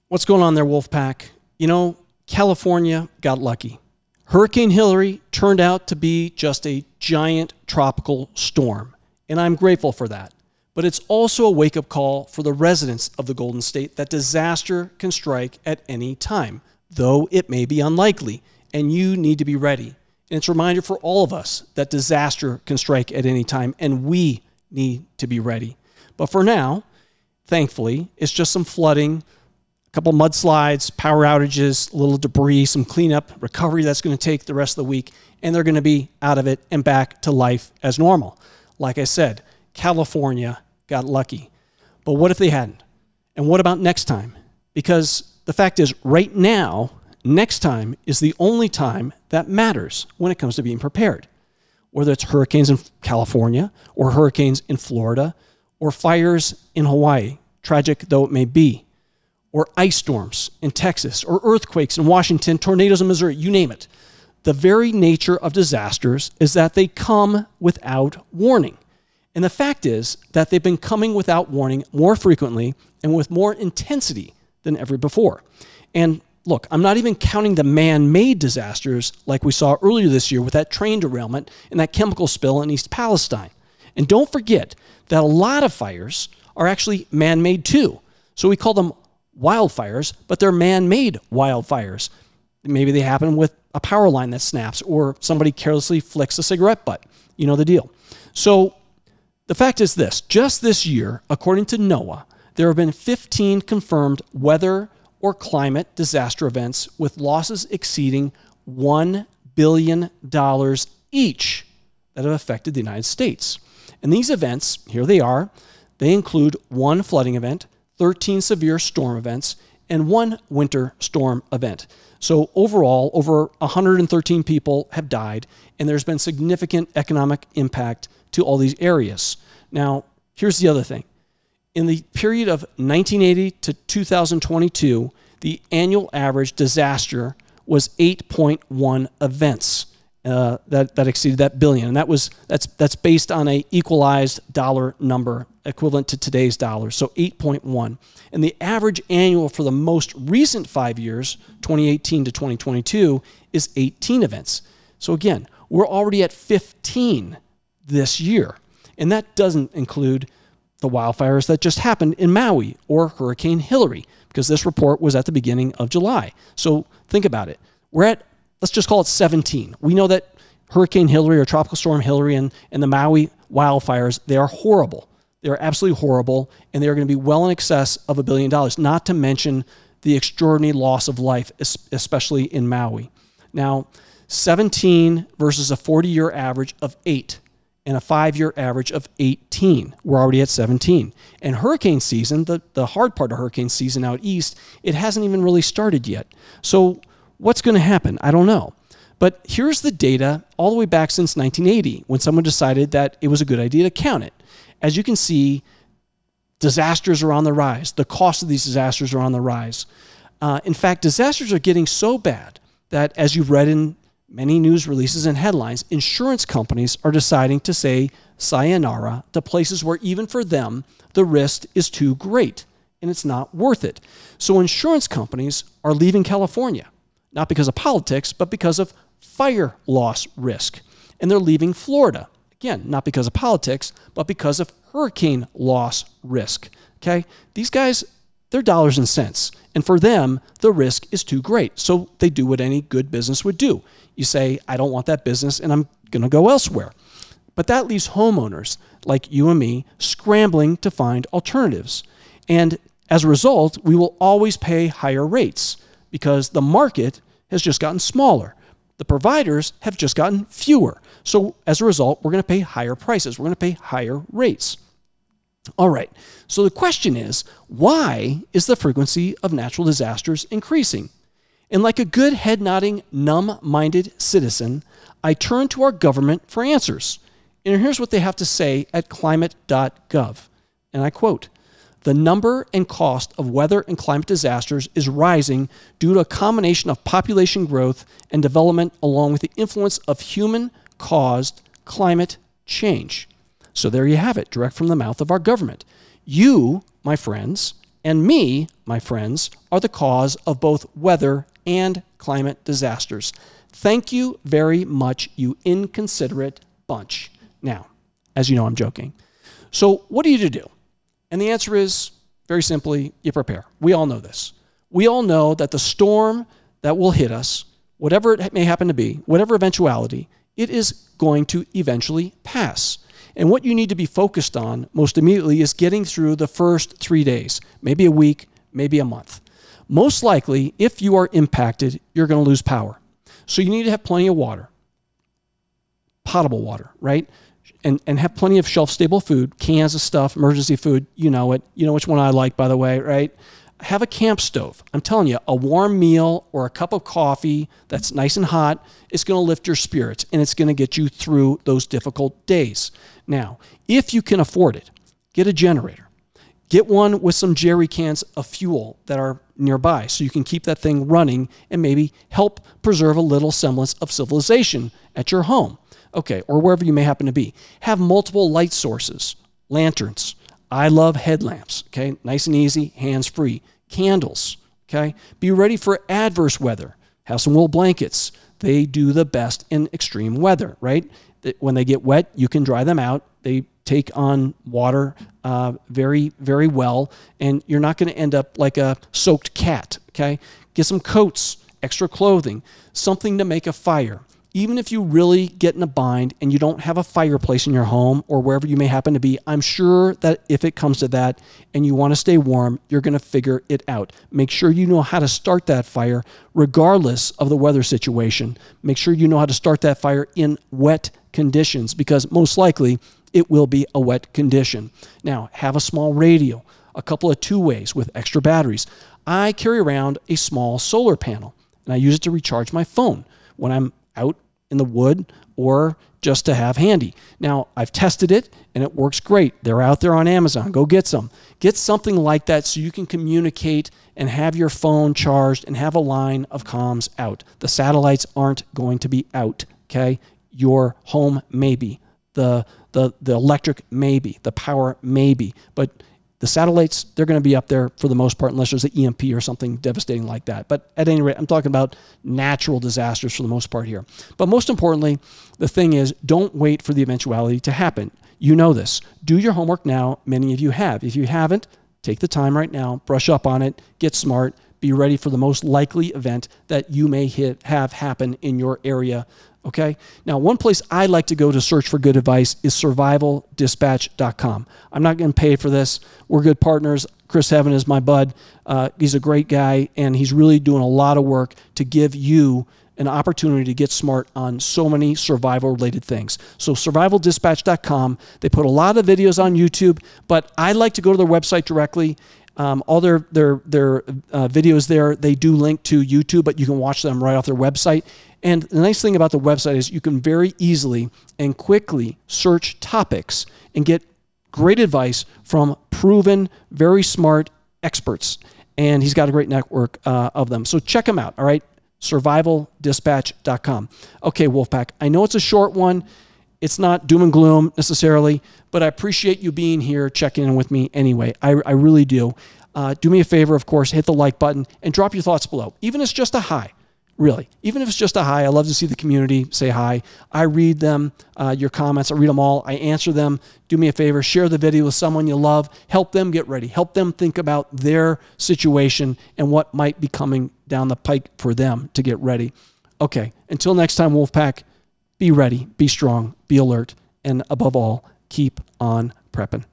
What's going on there, Wolfpack? You know, California got lucky. Hurricane Hillary turned out to be just a giant tropical storm, and I'm grateful for that. But it's also a wake-up call for the residents of the Golden State that disaster can strike at any time, though it may be unlikely, and you need to be ready. And it's a reminder for all of us that disaster can strike at any time, and we need to be ready. But for now, thankfully, it's just some flooding, a couple mudslides, power outages, a little debris, some cleanup, recovery that's going to take the rest of the week, and they're going to be out of it and back to life as normal. Like I said, California got lucky. But what if they hadn't? And what about next time? Because the fact is, right now, next time is the only time that matters when it comes to being prepared. Whether it's hurricanes in California, or hurricanes in Florida, or fires in Hawaii, tragic though it may be, or ice storms in Texas, or earthquakes in Washington, tornadoes in Missouri, you name it. The very nature of disasters is that they come without warning. And the fact is that they've been coming without warning more frequently and with more intensity than ever before. And look, I'm not even counting the man-made disasters like we saw earlier this year with that train derailment and that chemical spill in East Palestine. And don't forget that a lot of fires are actually man-made too. So we call them wildfires, but they're man-made wildfires. Maybe they happen with a power line that snaps or somebody carelessly flicks a cigarette butt. You know the deal. So the fact is this, just this year, according to NOAA, there have been 15 confirmed weather or climate disaster events with losses exceeding $1 billion each that have affected the United States. And these events, here they are, they include 1 flooding event, 13 severe storm events, and 1 winter storm event. So overall, over 113 people have died, and there's been significant economic impact to all these areas. Now, here's the other thing. In the period of 1980 to 2022, the annual average disaster was 8.1 events that exceeded that billion. And that's based on an equalized dollar number equivalent to today's dollars, so 8.1. And the average annual for the most recent 5 years, 2018 to 2022, is 18 events. So again, we're already at 15 this year. And that doesn't include the wildfires that just happened in Maui or Hurricane Hillary, because this report was at the beginning of July. So think about it. We're at, let's just call it 17. We know that Hurricane Hillary or Tropical Storm Hillary and the Maui wildfires, they are horrible. They're absolutely horrible, and they're going to be well in excess of $1 billion, not to mention the extraordinary loss of life, especially in Maui. Now, 17 versus a 40-year average of 8 and a 5-year average of 18. We're already at 17. And hurricane season, the hard part of hurricane season out east, it hasn't even really started yet. So what's going to happen? I don't know. But here's the data all the way back since 1980, when someone decided that it was a good idea to count it. As you can see, disasters are on the rise. The cost of these disasters are on the rise. In fact, disasters are getting so bad that, as you've read in many news releases and headlines, insurance companies are deciding to say sayonara to places where even for them, the risk is too great and it's not worth it. So insurance companies are leaving California, not because of politics, but because of fire loss risk. And they're leaving Florida. Again, not because of politics, but because of hurricane loss risk. Okay? These guys, they're dollars and cents. And for them, the risk is too great. So they do what any good business would do. You say, I don't want that business and I'm going to go elsewhere. But that leaves homeowners like you and me scrambling to find alternatives. And as a result, we will always pay higher rates because the market has just gotten smaller. The providers have just gotten fewer. So as a result, we're going to pay higher prices. We're going to pay higher rates. All right. So the question is, why is the frequency of natural disasters increasing? And like a good head-nodding, numb-minded citizen, I turn to our government for answers. And here's what they have to say at climate.gov. And I quote, "The number and cost of weather and climate disasters is rising due to a combination of population growth and development along with the influence of human-caused climate change." So there you have it, direct from the mouth of our government. You, my friends, and me, my friends, are the cause of both weather and climate disasters. Thank you very much, you inconsiderate bunch. Now, as you know, I'm joking. So what are you to do? And the answer is, very simply, you prepare. We all know this. We all know that the storm that will hit us, whatever it may happen to be, whatever eventuality, it is going to eventually pass. And what you need to be focused on most immediately is getting through the first 3 days, maybe a week, maybe a month. Most likely, if you are impacted, you're going to lose power. So you need to have plenty of water, potable water, right? And have plenty of shelf-stable food, cans of stuff, emergency food, you know it. You know which one I like, by the way, right? Have a camp stove. I'm telling you, a warm meal or a cup of coffee that's nice and hot is going to lift your spirits, and it's going to get you through those difficult days. Now, if you can afford it, get a generator. Get one with some jerry cans of fuel that are nearby so you can keep that thing running and maybe help preserve a little semblance of civilization at your home. Okay, or wherever you may happen to be. Have multiple light sources, lanterns. I love headlamps, okay? Nice and easy, hands-free. Candles, okay? Be ready for adverse weather. Have some wool blankets. They do the best in extreme weather, right? When they get wet, you can dry them out. They take on water very, very well, and you're not going to end up like a soaked cat, okay? Get some coats, extra clothing, something to make a fire. Even if you really get in a bind and you don't have a fireplace in your home or wherever you may happen to be, I'm sure that if it comes to that and you want to stay warm, you're going to figure it out. Make sure you know how to start that fire regardless of the weather situation. Make sure you know how to start that fire in wet conditions because most likely it will be a wet condition. Now, have a small radio, a couple of two-ways with extra batteries. I carry around a small solar panel and I use it to recharge my phone when I'm out in the wood or just to have handy. Now, I've tested it and it works great. They're out there on Amazon. Go get some. Get something like that so you can communicate and have your phone charged and have a line of comms out. The satellites aren't going to be out, okay? Your home may be. The electric may be. The power may be. But the satellites, they're going to be up there for the most part unless there's an EMP or something devastating like that. But at any rate, I'm talking about natural disasters for the most part here. But most importantly, the thing is, don't wait for the eventuality to happen. You know this. Do your homework now. Many of you have. If you haven't, take the time right now, brush up on it, get smart, be ready for the most likely event that you may have happen in your area. Okay. Now, one place I like to go to search for good advice is survivaldispatch.com. I'm not getting paid for this. We're good partners. Chris Heaven is my bud. He's a great guy, and he's really doing a lot of work to give you an opportunity to get smart on so many survival-related things. So survivaldispatch.com. They put a lot of videos on YouTube, but I like to go to their website directly. All their videos there, they do link to YouTube, but you can watch them right off their website. And the nice thing about the website is you can very easily and quickly search topics and get great advice from proven, very smart experts. And he's got a great network of them. So check him out, all right? survivaldispatch.com. Okay, Wolfpack, I know it's a short one. It's not doom and gloom necessarily, but I appreciate you being here, checking in with me anyway. I really do. Do me a favor, of course, hit the like button and drop your thoughts below. Even if it's just a hi, really. Even if it's just a hi, I love to see the community say hi. I read them, your comments. I read them all. I answer them. Do me a favor, share the video with someone you love. Help them get ready. Help them think about their situation and what might be coming down the pike for them to get ready. Okay, until next time, Wolfpack, be ready, be strong, be alert, and above all, keep on prepping.